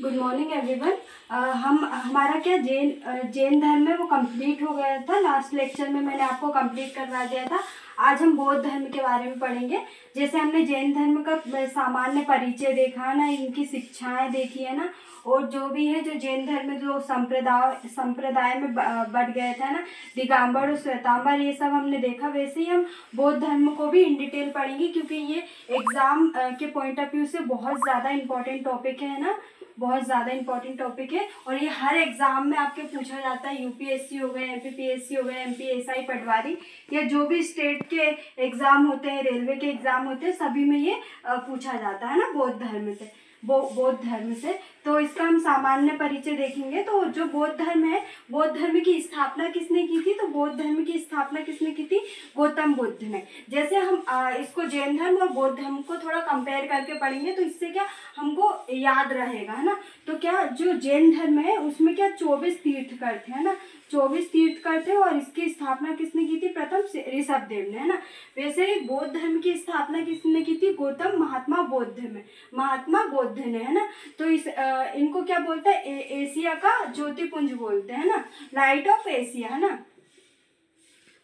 Good morning everyone. हम हमारा क्या जैन धर्म में वो कंप्लीट हो गया था। लास्ट लेक्चर में मैंने आपको कंप्लीट करवा दिया था। आज हम बौद्ध धर्म के बारे में पढ़ेंगे। जैसे हमने जैन धर्म का सामान्य परिचय देखा ना, इनकी शिक्षाएं देखी है ना, और जो भी है जो जैन धर्म में जो संप्रदाय में बढ़ गया था ना, दिगंबर और श्वेतांबर, ये सब हमने देखा। वैसे ही हम बौद्ध धर्म को भी इन डिटेल पढ़ेंगे, क्योंकि ये एग्जाम के पॉइंट ऑफ व्यू से बहुत ज़्यादा इंपॉर्टेंट टॉपिक है ना, बहुत ज़्यादा इंपॉर्टेंट टॉपिक है। और ये हर एग्जाम में आपके पूछा जाता है। यूपीएससी हो गए, एमपीपीएससी हो गए, एमपीएसआई, पटवारी, या जो भी स्टेट के एग्जाम होते हैं, रेलवे के एग्जाम होते हैं, सभी में ये पूछा जाता है ना, बौद्ध धर्म से। बौद्ध धर्म से तो इसका हम सामान्य परिचय देखेंगे। तो जो बौद्ध धर्म है, बौद्ध धर्म की स्थापना किसने की थी? तो बौद्ध धर्म की स्थापना किसने की थी? गौतम बुद्ध ने। जैसे हम इसको जैन धर्म और बौद्ध धर्म को थोड़ा कंपेयर करके पढ़ेंगे तो इससे क्या हमको याद रहेगा, है ना। तो क्या जो जैन धर्म है उसमें क्या 24 तीर्थकर थे, है ना, 24 तीर्थकर थे। और इसकी स्थापना किसने की थी? प्रथम ऋषभ देव ने, है ना। वैसे ही बौद्ध धर्म की स्थापना किसने की थी? गौतम महात्मा बुद्ध ने, है ना। तो इनको क्या बोलते हैं? एशिया का ज्योतिपुंज बोलते हैं ना, लाइट ऑफ एशिया, है ना,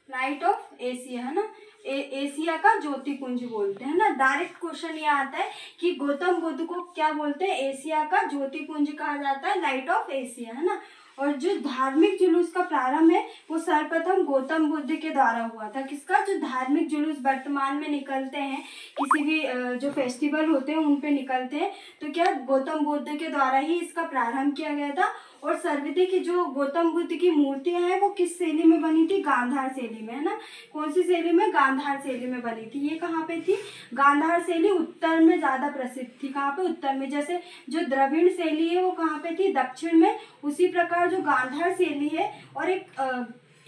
लाइट ऑफ एशिया, है ना, एशिया का ज्योतिपुंज बोलते हैं ना। डायरेक्ट क्वेश्चन ये आता है कि गौतम बुद्ध को क्या बोलते हैं? एशिया का ज्योतिपुंज कहा जाता है, लाइट ऑफ एशिया, है ना। और जो धार्मिक जुलूस का प्रारंभ है वो सर्वप्रथम गौतम बुद्ध के द्वारा हुआ था। किसका? जो धार्मिक जुलूस वर्तमान में निकलते हैं, किसी भी जो फेस्टिवल होते हैं उन पे निकलते हैं, तो क्या गौतम बुद्ध के द्वारा ही इसका प्रारंभ किया गया था। और सर्वप्रथम की जो गौतम बुद्ध की मूर्तियां हैं वो किस शैली में बनी थी? गांधार शैली में, है ना। कौन सी शैली में? गांधार शैली में बनी थी। ये कहाँ पे थी? गांधार शैली उत्तर में ज्यादा प्रसिद्ध थी। कहाँ पे? उत्तर में। जैसे जो द्रविड़ शैली है वो कहाँ पे थी? दक्षिण में। उसी प्रकार जो गांधार शैली है और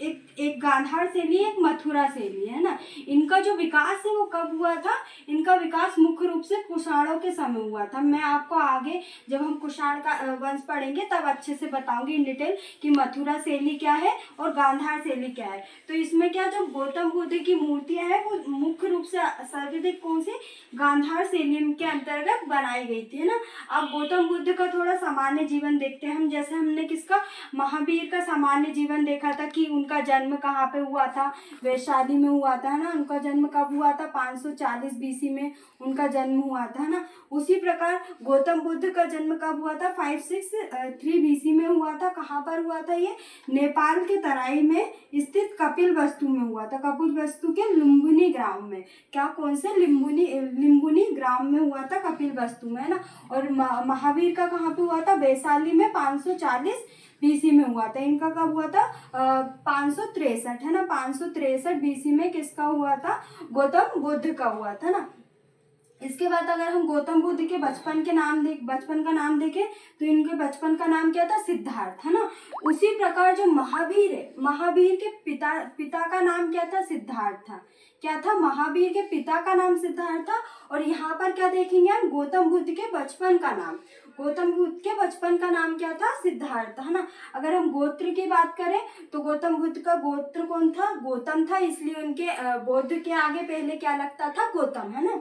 एक गांधार शैली, एक मथुरा शैली, है ना। इनका जो विकास है वो कब हुआ था? इनका विकास मुख्य रूप से कुषाणों के समय हुआ था। मैं आपको आगे जब हम कुषाण का वंश पढ़ेंगे तब अच्छे से बताऊंगी इन डिटेल कि मथुरा शैली क्या है और गांधार शैली क्या है। तो इसमें क्या, जो गौतम बुद्ध की मूर्तियां हैं वो मुख्य रूप से सर्वाधिक कौन सी? गांधार शैली के अंतर्गत बनाई गई थी, है ना। अब गौतम बुद्ध का थोड़ा सामान्य जीवन देखते हैं हम। जैसे हमने किसका? महावीर का सामान्य जीवन देखा था कि उनका जन्म कहाँ पे हुआ था? वैशाली में हुआ था, है ना। उनका जन्म कब हुआ था? 540 बीसी में उनका जन्म हुआ था, है ना। उसी प्रकार गौतम बुद्ध का जन्म कब हुआ था? 563 बीसी में हुआ था। कहाँ पर हुआ था? ये नेपाल के तराई में स्थित कपिलवस्तु में हुआ था। कपिलवस्तु के लुम्बिनी ग्राम में। क्या? कौन से? लिम्बुनी ग्राम में हुआ था, कपिलवस्तु में, है ना। और महावीर का कहाँ पे हुआ था? वैशाली में 540 बीसी में हुआ था। इनका कब हुआ था? 563, है ना, 563 बीसी में किसका हुआ था? गौतम बुद्ध का हुआ था ना। इसके बाद अगर हम गौतम बुद्ध के बचपन का नाम देखें तो इनके बचपन का नाम क्या था? सिद्धार्थ, है ना। उसी प्रकार जो महावीर है, महावीर के पिता का नाम क्या था? सिद्धार्थ था। क्या था? महावीर के पिता का नाम सिद्धार्थ था। और यहाँ पर क्या देखेंगे हम? गौतम बुद्ध के बचपन का नाम। गौतम बुद्ध के बचपन का नाम क्या था? सिद्धार्थ, है ना। अगर हम गोत्र की बात करें तो गौतम बुद्ध का गोत्र कौन था? गौतम था, इसलिए उनके बुद्ध के आगे पहले क्या लगता था? गौतम, है ना।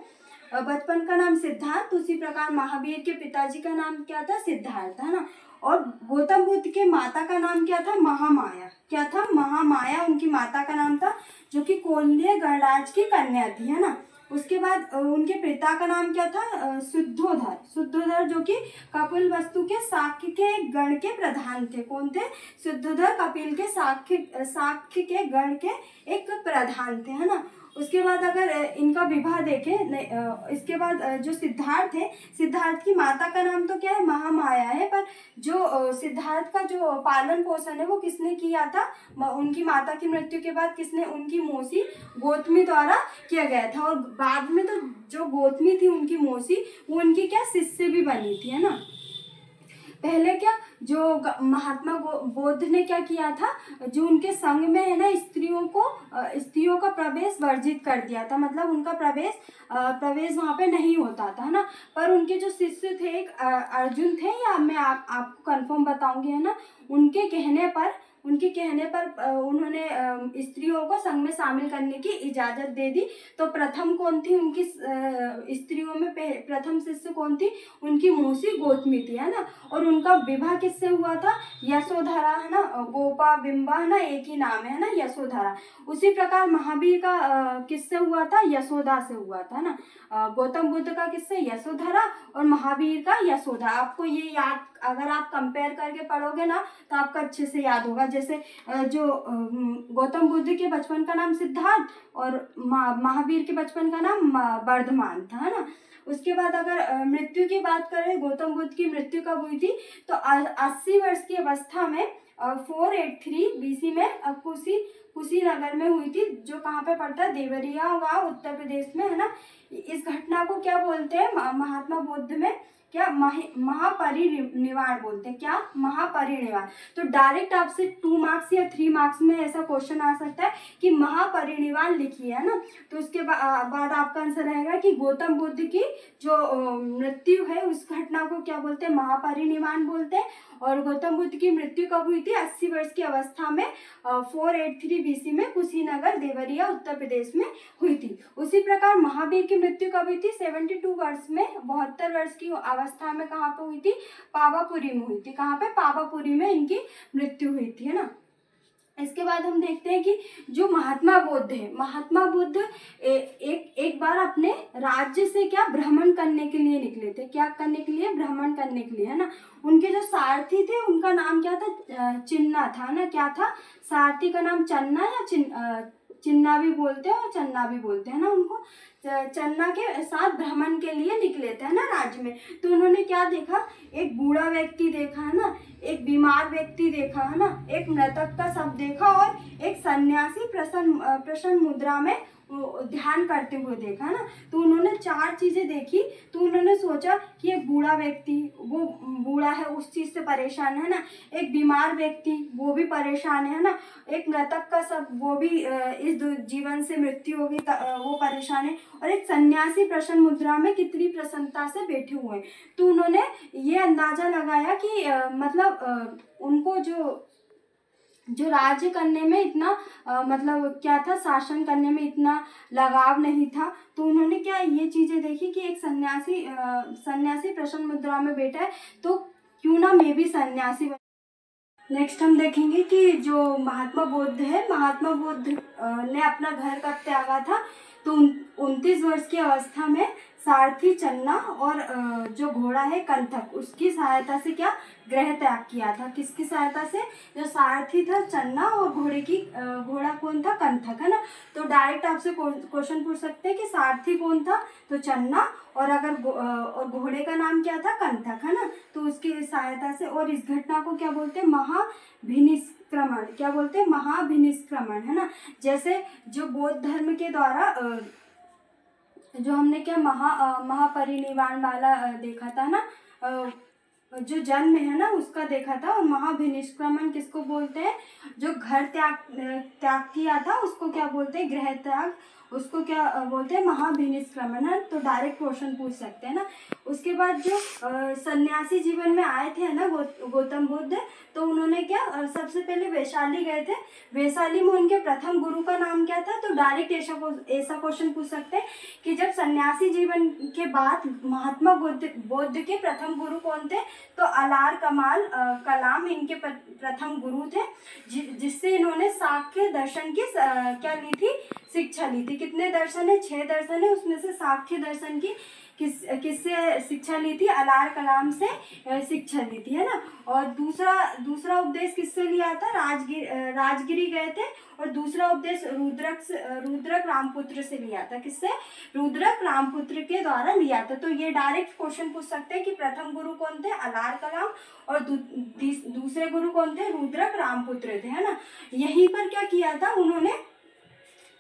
बचपन का नाम सिद्धार्थ। उसी प्रकार महावीर के पिताजी का नाम क्या था? सिद्धार्थ, है ना। और गौतम बुद्ध के माता का नाम क्या था? महामाया। क्या था? महामाया उनकी माता का नाम था, जो कि कोल्य गणराज की कन्या थी, है ना। उसके बाद उनके पिता का नाम क्या था? शुद्धोधर, जो कि कपिलवस्तु के शाक्य के गण के प्रधान थे। कौन थे? शुद्धोधर कपिल के शाक्य के गण के एक प्रधान थे, है ना। उसके बाद अगर इनका विवाह देखें, इसके बाद जो सिद्धार्थ है, सिद्धार्थ की माता का नाम तो क्या है? महामाया है, पर जो सिद्धार्थ का जो पालन पोषण है वो किसने किया था? उनकी माता की मृत्यु के बाद किसने? उनकी मौसी गौतमी द्वारा किया गया था। और बाद में तो जो गौतमी थी उनकी मौसी, वो उनकी क्या शिष्य भी बनी थी, है ना। पहले क्या, जो महात्मा बुद्ध ने क्या किया था? जो उनके संग में, है ना, स्त्रियों का प्रवेश वर्जित कर दिया था। मतलब उनका प्रवेश वहाँ पे नहीं होता था, है ना। पर उनके जो शिष्य थे, एक अर्जुन थे, या मैं आपको कंफर्म बताऊंगी, है ना। उनके कहने पर उन्होंने स्त्रियों को संघ में शामिल करने की इजाज़त दे दी। तो प्रथम कौन थी उनकी स्त्रियों में? प्रथम शिष्य कौन थी? उनकी मौसी गौतमी थी, है ना। और उनका विवाह किससे हुआ था? यशोधरा, है ना। गोपा बिंबा, है ना, एक ही नाम है ना, यशोधरा। उसी प्रकार महावीर का किससे हुआ था? यशोदा से हुआ था ना। गौतम बुद्ध का किससे? यशोधरा, और महावीर का यशोदा। आपको ये याद, अगर आप कंपेयर करके पढ़ोगे ना तो आपको अच्छे से याद होगा। जैसे जो गौतम बुद्ध के बचपन का नाम सिद्धार्थ और महावीर के बचपन का नाम वर्धमान था, है ना। उसके बाद अगर मृत्यु की बात करें, गौतम बुद्ध की मृत्यु कब हुई थी? तो 80 वर्ष की अवस्था में 483 BC में कुशीनगर में हुई थी, जो कहाँ पे पड़ता है? देवरिया गाँव, उत्तर प्रदेश में, है ना। इस घटना को क्या बोलते हैं? महात्मा बुद्ध में क्या महापरिनिर्वाण बोलते हैं। क्या? महापरिनिर्वाण। तो डायरेक्ट आपसे 2 मार्क्स या 3 मार्क्स में ऐसा क्वेश्चन आ सकता है कि महापरिनिर्वाण लिखिए, है ना। तो उसके बाद आपका आंसर रहेगा कि गौतम बुद्ध की जो मृत्यु है उस घटना को क्या बोलते हैं? महापरिनिर्वाण बोलते हैं। और गौतम बुद्ध की मृत्यु कब हुई थी? 80 वर्ष की अवस्था में 483 BC में कुशीनगर, देवरिया, उत्तर प्रदेश में हुई थी। उसी प्रकार महावीर की मृत्यु कब हुई थी? 72 वर्ष में, 72 वर्ष की अवस्था में कहाँ पे हुई थी? पावापुरी में हुई थी। कहाँ पे? पावापुरी में इनकी मृत्यु हुई थी, है ना। इसके बाद हम देखते हैं कि जो महात्मा बुद्ध है, महात्मा बुद्ध एक बार अपने राज्य से क्या भ्रमण करने के लिए निकले थे। क्या करने के लिए? भ्रमण करने के लिए, है ना। उनके जो सारथी थे उनका नाम क्या था? चिन्ना था ना। क्या था? सारथी का नाम चन्ना या चिन्ना भी बोलते हैं और चन्ना भी बोलते हैं ना उनको। चन्ना के साथ भ्रमण के लिए निकले थे, है ना, राज्य में। तो उन्होंने क्या देखा? एक बूढ़ा व्यक्ति देखा, है ना, एक बीमार व्यक्ति देखा, है ना, एक मृतक का शव देखा और एक सन्यासी प्रसन्न मुद्रा में ध्यान करते हुए देखा, है ना। तो उन्होंने 4 चीजें देखी। तो उन्होंने सोचा कि एक बूढ़ा व्यक्ति, वो बूढ़ा है, उस चीज से परेशान है ना। एक बीमार व्यक्ति, वो भी परेशान है ना। एक मृतक का शव, वो भी इस जीवन से मृत्यु होगी, वो परेशान है। और एक सन्यासी प्रसन्न मुद्रा में कितनी प्रसन्नता से बैठे हुए हैं। तो उन्होंने ये अंदाजा लगाया कि मतलब उनको जो राज्य करने में इतना मतलब क्या था, शासन करने में इतना लगाव नहीं था। तो उन्होंने क्या ये चीजें देखी कि एक सन्यासी प्रसन्न मुद्रा में बैठा है, तो क्यों ना मैं भी सन्यासी। नेक्स्ट हम देखेंगे कि जो महात्मा बुद्ध है, महात्मा बुद्ध ने अपना घर कब त्यागा था? तो 29 वर्ष की अवस्था में सारथी चन्ना और जो घोड़ा है कंथक, उसकी सहायता से क्या गृह त्याग किया था। किसकी सहायता से? जो सारथी था चन्ना और घोड़ा कौन था? कंथक, है ना। तो डायरेक्ट आपसे क्वेश्चन पूछ सकते हैं कि सारथी कौन था? तो चन्ना, और और घोड़े का नाम क्या था? कंथक, है ना। तो उसकी सहायता से। और इस घटना को क्या बोलते हैं? महाभिनिष्क्रमण। क्या बोलते हैं? महाभिनिष्क्रमण, है ना। जैसे जो बौद्ध धर्म के द्वारा जो हमने क्या महापरिनिर्वाण वाला देखा था ना, जो जन्म है ना उसका देखा था। और महाभिनिष्क्रमण किसको बोलते हैं? जो घर त्याग किया था उसको क्या बोलते हैं? गृह त्याग। उसको क्या बोलते हैं? महाभिनिष्क्रमण, है। तो डायरेक्ट क्वेश्चन पूछ सकते हैं ना। उसके बाद जो सन्यासी जीवन में आए थे ना गौतम बुद्ध, तो उन्होंने क्या सबसे पहले वैशाली गए थे। वैशाली में उनके प्रथम गुरु का नाम क्या था? तो डायरेक्ट ऐसा क्वेश्चन पूछ सकते हैं कि जब सन्यासी जीवन के बाद महात्मा बुद्ध के प्रथम गुरु कौन थे? तो अलार कलाम इनके प्रथम गुरु थे, जिससे इन्होंने सांख्य दर्शन की क्या ली थी? शिक्षा ली थी। कितने दर्शन है? 6 दर्शन है। उसमें से सांख्य दर्शन की किससे शिक्षा ली थी? अलार कलाम से शिक्षा ली थी, है ना। और दूसरा उपदेश किससे लिया था? राजगिरी गए थे। और दूसरा उपदेश रुद्रक रामपुत्र से लिया था। किससे? रुद्रक रामपुत्र के द्वारा लिया था। तो ये डायरेक्ट क्वेश्चन पूछ सकते हैं कि प्रथम गुरु कौन थे? अलार कलाम। और दूसरे गुरु कौन थे? रुद्रक रामपुत्र थे, है ना। यहीं पर क्या किया था उन्होंने?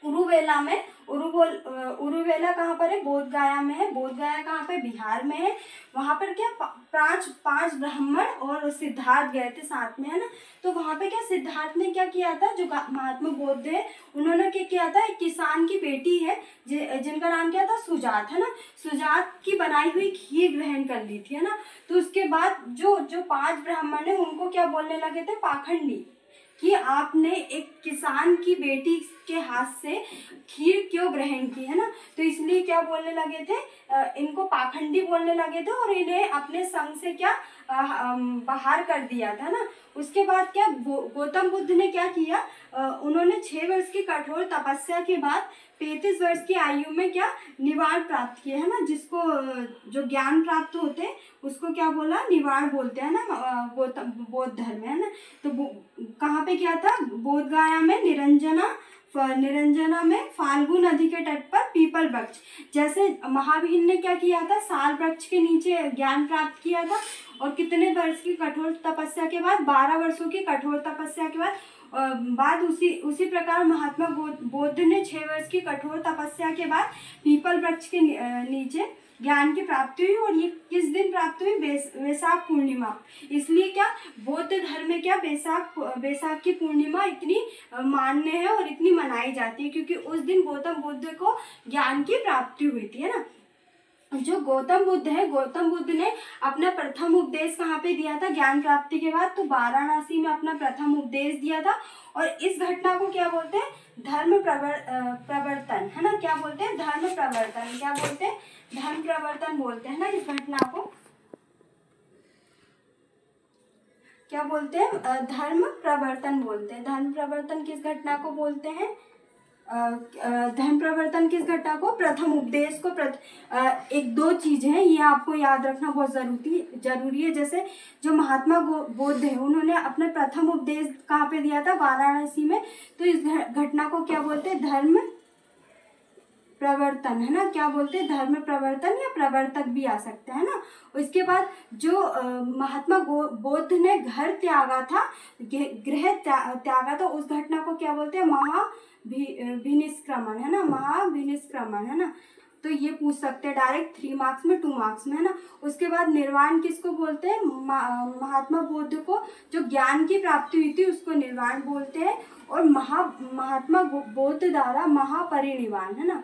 उरुवेला में, उरुवेला कहाँ पर है? बोध गया में है। बोध गया कहाँ पे? बिहार में है। वहाँ पर क्या पांच ब्राह्मण और सिद्धार्थ गए थे साथ में, है ना। तो वहाँ पे क्या सिद्धार्थ ने क्या किया था? जो महात्मा बुद्ध है उन्होंने क्या किया था? एक किसान की बेटी है जिनका नाम क्या था? सुजात, है ना। सुजात की बनाई हुई खीर ग्रहण कर ली थी, है ना। तो उसके बाद जो 5 ब्राह्मण है उनको क्या बोलने लगे थे? पाखंडी। कि आपने एक किसान की बेटी के हाथ से खीर क्यों ग्रहण की, है ना। तो इसलिए क्या बोलने लगे थे, इनको पाखंडी बोलने लगे थे और इन्हें अपने संग से क्या बाहर कर दिया था ना। उसके बाद क्या गौतम बुद्ध ने क्या किया, उन्होंने 6 वर्ष की कठोर तपस्या के बाद 35 वर्ष की आयु में क्या निवाण प्राप्त किया, है ना। जिसको जो ज्ञान प्राप्त होते हैं उसको क्या बोला, निवाण बोलते हैं ना गौतम बौद्ध धर्म में, है ना। तो कहाँ पे किया था, बोध गया में निरंजना में फाल्गु नदी के तट पर पीपल वृक्ष, जैसे महावीर ने क्या किया था, साल वृक्ष के नीचे ज्ञान प्राप्त किया था। और कितने वर्ष की कठोर तपस्या के बाद, 12 वर्षों की कठोर तपस्या के बाद उसी प्रकार महात्मा बौद्ध ने 6 वर्ष की कठोर तपस्या के बाद पीपल वृक्ष के नीचे ज्ञान की प्राप्ति हुई। और ये किस दिन प्राप्त हुई, वैशाख पूर्णिमा। इसलिए क्या बौद्ध धर्म में क्या वैशाख की पूर्णिमा इतनी मान्य है और इतनी मनाई जाती है, क्योंकि उस दिन गौतम बुद्ध को ज्ञान की प्राप्ति हुई थी, है ना। जो गौतम बुद्ध है, गौतम बुद्ध ने अपना प्रथम उपदेश कहाँ पे दिया था ज्ञान प्राप्ति के बाद, तो वाराणसी में अपना प्रथम उपदेश दिया था। और इस घटना को क्या बोलते हैं, धर्म प्रवर्तन, है ना। क्या बोलते हैं, धर्म प्रवर्तन। क्या बोलते हैं, धर्म प्रवर्तन बोलते हैं ना इस घटना को। क्या बोलते हैं, धर्म प्रवर्तन बोलते हैं। धर्म प्रवर्तन किस घटना को बोलते हैं, धर्म प्रवर्तन किस घटना को, प्रथम उपदेश को। एक दो चीजें हैं, ये आपको याद रखना बहुत जरूरी है। जैसे जो महात्मा बौद्ध है, उन्होंने अपने प्रथम उपदेश कहाँ पे दिया था, वाराणसी में। तो इस घटना को क्या बोलते हैं, धर्म प्रवर्तन, है ना। क्या बोलते हैं, धर्म प्रवर्तन या प्रवर्तक भी आ सकते हैं ना। उसके बाद जो महात्मा बौद्ध ने घर त्यागा था, गृह त्यागा था, उस घटना को क्या बोलते हैं, महाभिनिष्क्रमण, है ना। महाभिनिष्क्रमण, है ना। तो ये पूछ सकते हैं डायरेक्ट 3 मार्क्स में, 2 मार्क्स में, है ना। उसके बाद निर्वाण किसको बोलते हैं, महात्मा बुद्ध को जो ज्ञान की प्राप्ति हुई थी उसको निर्वाण बोलते हैं। और महात्मा बौद्ध द्वारा महापरिनिर्वाण, है ना।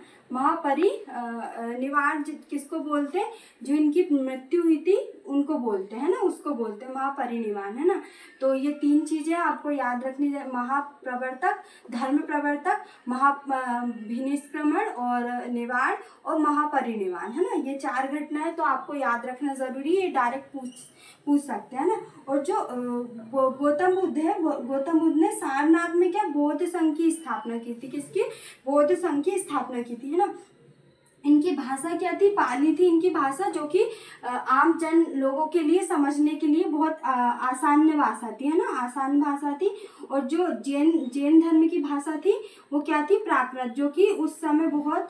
निवाण किसको बोलते हैं, जो इनकी मृत्यु हुई थी उनको बोलते हैं ना, उसको बोलते हैं महापरिनिर्वाण, है ना। तो ये 3 चीजें आपको याद रखनी है, महाप्रवर्तक, धर्म प्रवर्तक, महाभिनिष्क्रमण और निवाण और महापरिनिर्वाण, है ना। ये 4 घटनाएं तो आपको याद रखना जरूरी है, डायरेक्ट पूछ सकते हैं ना। और जो गौतम बुद्ध है, गौतम बुद्ध ने सारनाथ में क्या बौद्ध संघ की स्थापना की थी, किसकी, बौद्ध संघ की स्थापना की थी, है ना। इनकी भाषा क्या थी, पाली थी इनकी भाषा, जो कि आम जन लोगों के लिए समझने के लिए बहुत आसान भाषा थी, है ना, आसान भाषा थी। और जो जैन धर्म की भाषा थी वो क्या थी, प्राकृत, जो कि उस समय बहुत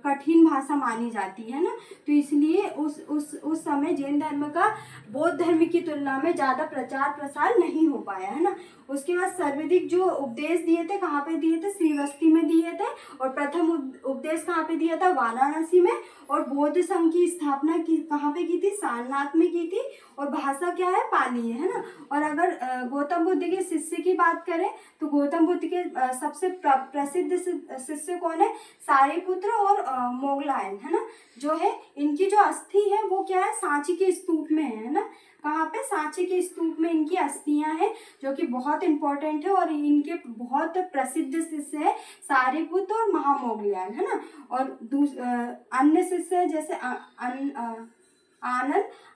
कठिन भाषा मानी जाती है ना। तो इसलिए उस समय जैन धर्म का बौद्ध धर्म की तुलना में ज़्यादा प्रचार प्रसार नहीं हो पाया, है ना। उसके बाद सर्वाधिक जो उपदेश दिए थे कहाँ पे दिए थे, श्रीवस्ती में दिए थे। और प्रथम उपदेश कहाँ पे दिया था, वाराणसी में। और बौद्ध संघ की स्थापना कहाँ पे की थी, सारनाथ में की थी। और भाषा क्या है, पाली है ना। और अगर गौतम बुद्ध के शिष्य की बात करें तो गौतम बुद्ध के सबसे प्रसिद्ध शिष्य कौन है, सारिपुत्र और मोगलायन, है ना। जो है इनकी जो अस्थि है वो क्या है, सांची के स्तूप में है ना। कहाँ पे, सांची के स्तूप में इनकी अस्थियां हैं, जो कि बहुत इंपॉर्टेंट है। और इनके बहुत प्रसिद्ध शिष्य है सारिपुत्र और महामोगलायन, है ना। और अन्य शिष्य है जैसे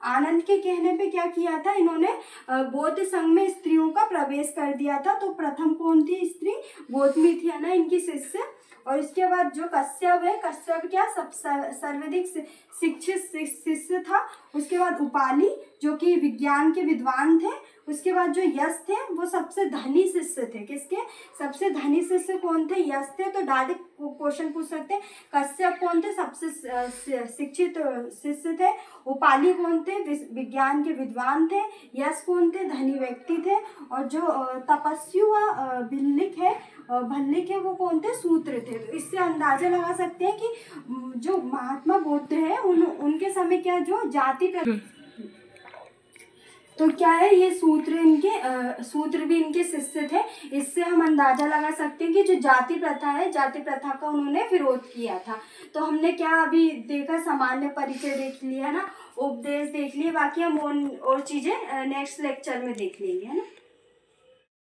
आनंद के कहने पे क्या किया था इन्होंने, बौद्ध संघ में स्त्रियों का प्रवेश कर दिया था। तो प्रथम कौन थी स्त्री, गौतमी थी, है ना, इनकी शिष्य। और इसके बाद जो कश्यप है, कश्यप क्या सर्वाधिक शिक्षित शिष्य था। उसके बाद उपाली जो कि विज्ञान के विद्वान थे। उसके बाद जो यश थे वो सबसे धनी शिष्य थे, किसके, सबसे धनी शिष्य कौन थे, यश थे। तो डायरेक्ट क्वेश्चन पूछ सकते हैं, कश्यप कौन थे, सबसे शिक्षित शिष्य थे। उपाली कौन थे, विज्ञान के विद्वान थे। यश कौन थे, धनी व्यक्ति थे। और जो तपस्वी व भल्लिक है वो कौन थे, सूत्र थे। तो इससे अंदाजा लगा सकते हैं कि जो महात्मा बौद्ध है उनके समय क्या जो जाति तो क्या है, ये सूत्र भी इनके शिष्य थे। इससे हम अंदाजा लगा सकते हैं कि जो जाति प्रथा है, जाति प्रथा का उन्होंने विरोध किया था। तो हमने क्या अभी देखा, सामान्य परिचय देख लिया ना, उपदेश देख लिए, बाकी हम और चीजें नेक्स्ट लेक्चर में देख लेंगे, है ना।